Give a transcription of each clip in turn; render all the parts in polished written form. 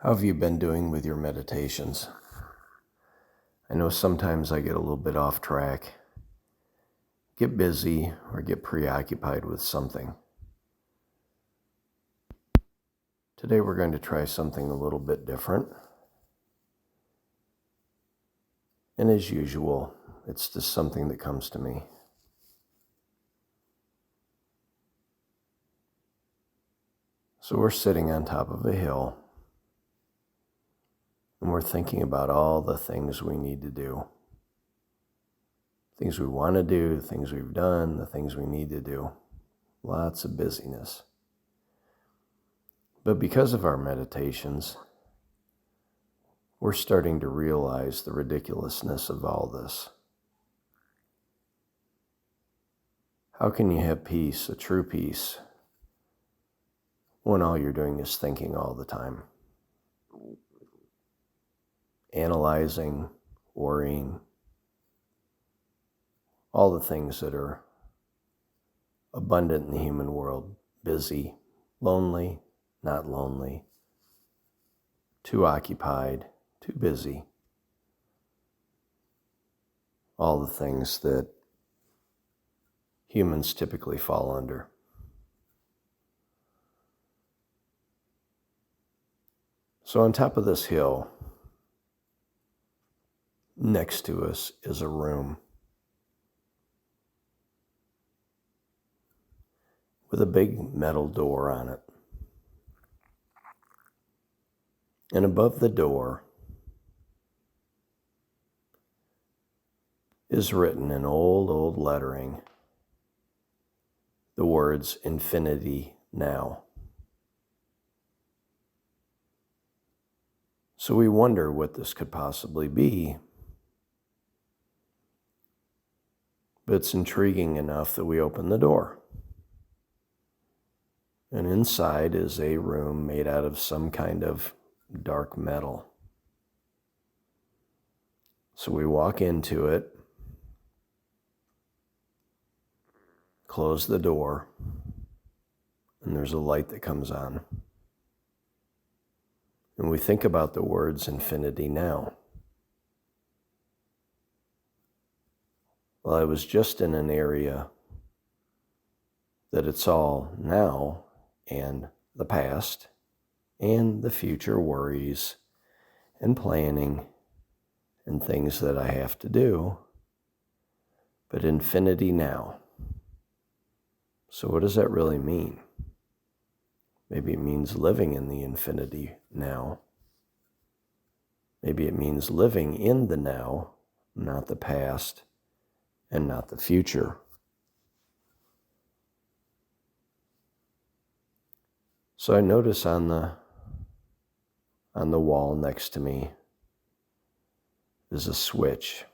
How have you been doing with your meditations? I know sometimes I get a little bit off track, get busy, or get preoccupied with something. Today we're going to try something a little bit different. And as usual, it's just something that comes to me. So we're sitting on top of a hill, and we're thinking about all the things we need to do. Things we want to do, things we've done, the things we need to do. Lots of busyness. But because of our meditations, we're starting to realize the ridiculousness of all this. How can you have peace, a true peace, when all you're doing is thinking all the time? Analyzing, worrying, all the things that are abundant in the human world. Busy, lonely, not lonely, too occupied, too busy. All the things that humans typically fall under. So on top of this hill, next to us is a room with a big metal door on it. And above the door is written in old lettering the words "Infinity Now." So we wonder what this could possibly be, but it's intriguing enough that we open the door. And inside is a room made out of some kind of dark metal. So we walk into it, close the door, and there's a light that comes on. And we think about the words "infinity now." Well, I was just in an area that it's all now and the past and the future worries and planning and things that I have to do, but infinity now. So what does that really mean? Maybe it means living in the infinity now. Maybe it means living in the now, not the past and not the future. So I notice on the wall next to me is a switch.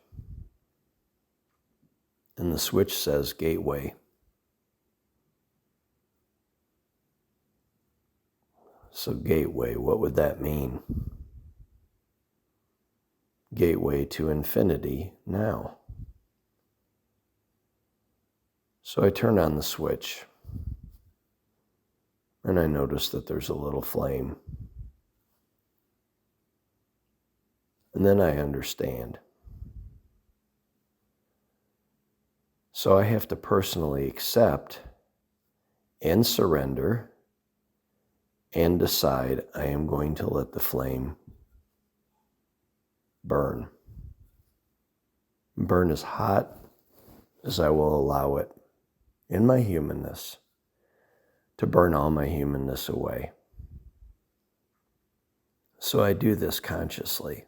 And the switch says "Gateway." So gateway, what would that mean? Gateway to infinity now. So I turn on the switch, and I notice that there's a little flame. And then I understand. So I have to personally accept and surrender and decide I am going to let the flame burn. Burn as hot as I will allow it in my humanness to burn all my humanness away. So I do this consciously.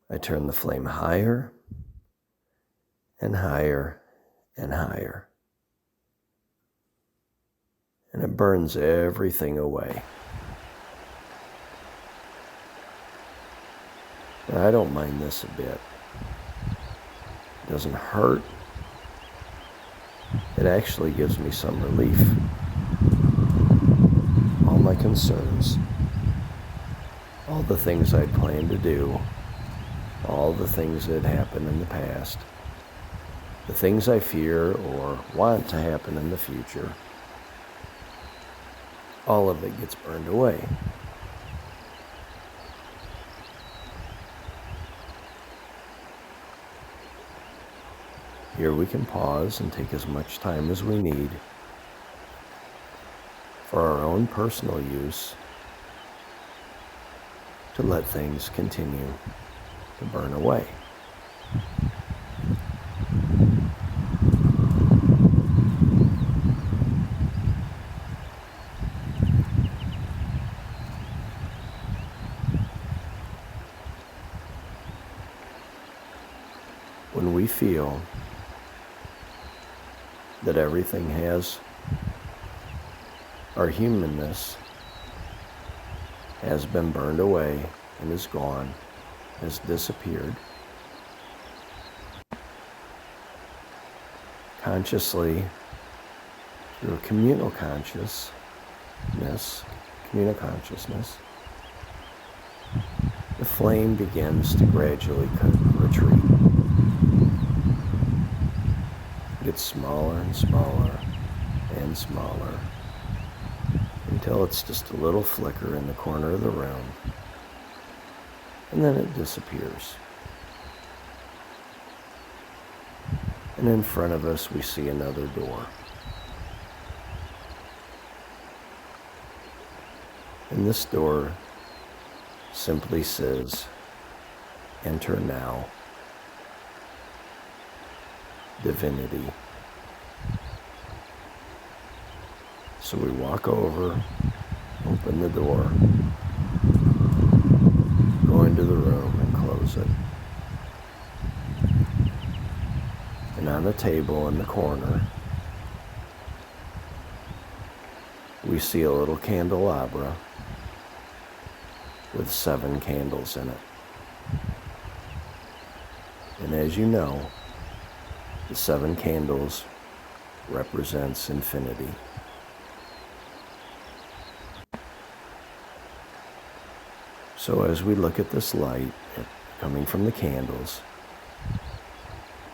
I turn the flame higher and higher and higher. And it burns everything away. And I don't mind this a bit. It doesn't hurt. It actually gives me some relief. All my concerns, all the things I'd planned to do, all the things that happened in the past, the things I fear or want to happen in the future, all of it gets burned away. Here we can pause and take as much time as we need for our own personal use to let things continue to burn away. When we feel that everything our humanness has been burned away and is gone, has disappeared, consciously, through communal consciousness, the flame begins to gradually retreat. It gets smaller and smaller and smaller until it's just a little flicker in the corner of the room, and then it disappears. And in front of us we see another door. And this door simply says, "Enter now, divinity." So we walk over, open the door, go into the room and close it. And on the table in the corner, we see a little candelabra with 7 candles in it. And as you know, the 7 candles represents infinity. So as we look at this light coming from the candles,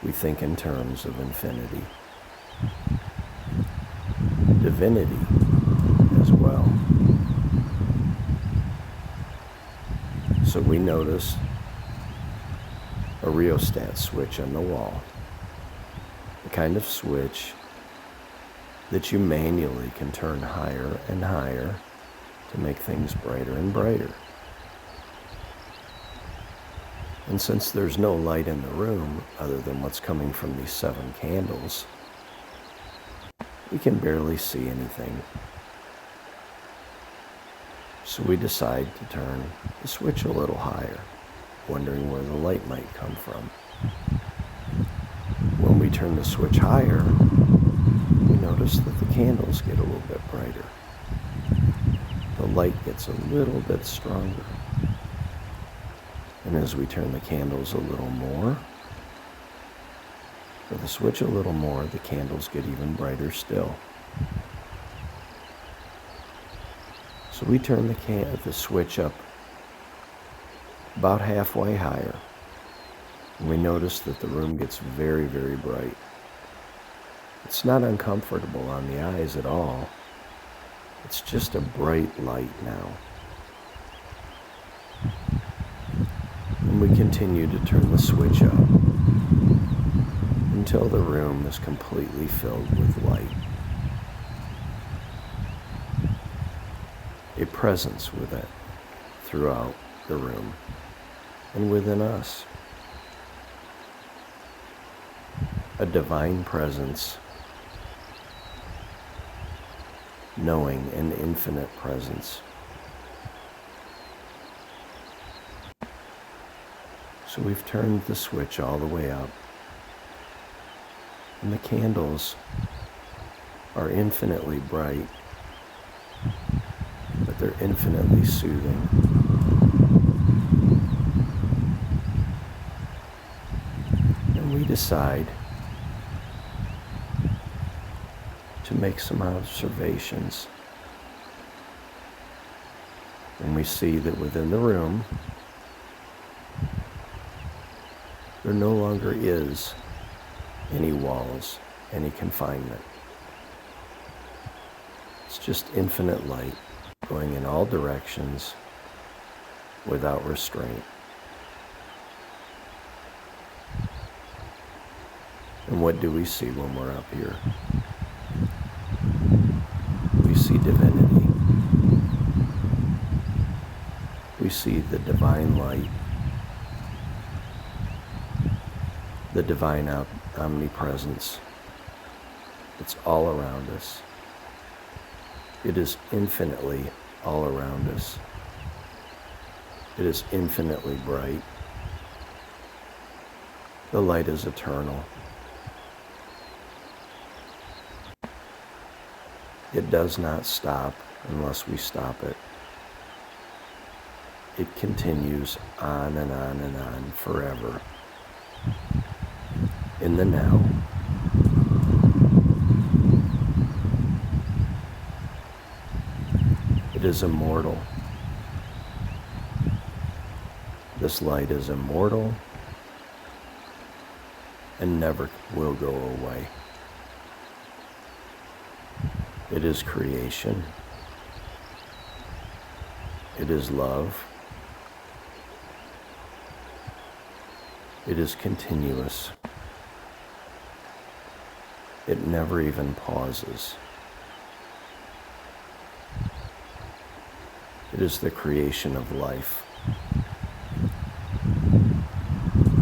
we think in terms of infinity, divinity as well. So we notice a rheostat switch on the wall, the kind of switch that you manually can turn higher and higher to make things brighter and brighter. And since there's no light in the room other than what's coming from these 7 candles, we can barely see anything. So we decide to turn the switch a little higher, wondering where the light might come from. When we turn the switch higher, we notice that the candles get a little bit brighter. The light gets a little bit stronger. And as we turn the candles a little more, or the switch a little more, the candles get even brighter still. So we turn the switch up about halfway higher, and we notice that the room gets very, very bright. It's not uncomfortable on the eyes at all. It's just a bright light now. And we continue to turn the switch up until the room is completely filled with light. A presence with it throughout the room and within us. A divine presence, knowing an infinite presence. So we've turned the switch all the way up, and the candles are infinitely bright, but they're infinitely soothing. And we decide to make some observations. And we see that within the room, there no longer is any walls, any confinement. It's just infinite light. going in all directions without restraint. And what do we see when we're up here? We see divinity. We see the divine light, the divine omnipresence. It's all around us. It is infinitely all around us. It is infinitely bright. The light is eternal. It does not stop unless we stop it. It continues on and on and on forever. In the now. It is immortal. This light is immortal and never will go away. It is creation. It is love. It is continuous. It never even pauses. It is the creation of life.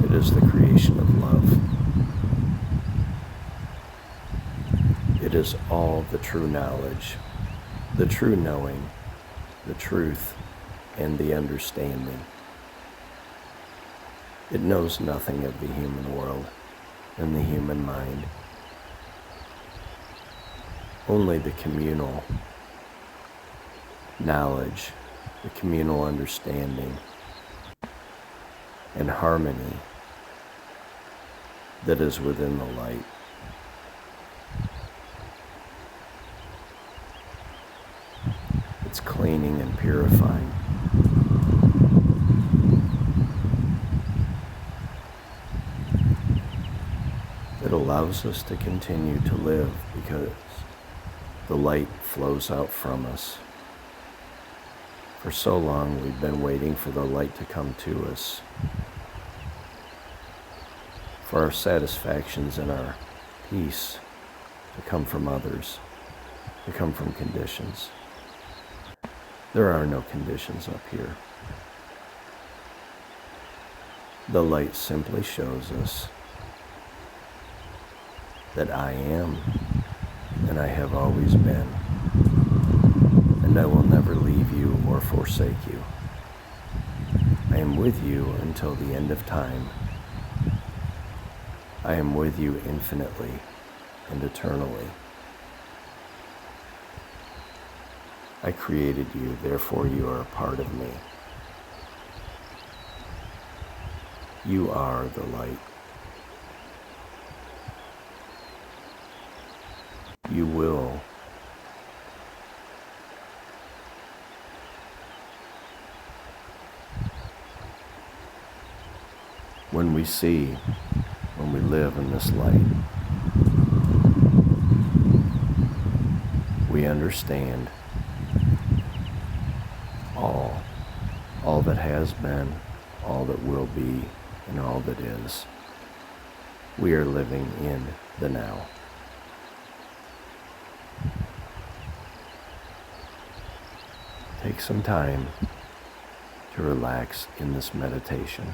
It is the creation of love. It is all the true knowledge, the true knowing, the truth, and the understanding. It knows nothing of the human world and the human mind. Only the communal knowledge, the communal understanding, and harmony that is within the light. It's cleaning and purifying. It allows us to continue to live because the light flows out from us. For so long we've been waiting for the light to come to us, for our satisfactions and our peace to come from others, to come from conditions. There are no conditions up here. The light simply shows us that I am, and I have always been, and I will never leave you or forsake you. I am with you until the end of time. I am with you infinitely and eternally. I created you, therefore you are a part of me. You are the light. You will. When we see, when we live in this light, we understand all that has been, all that will be, and all that is. We are living in the now. Take some time to relax in this meditation.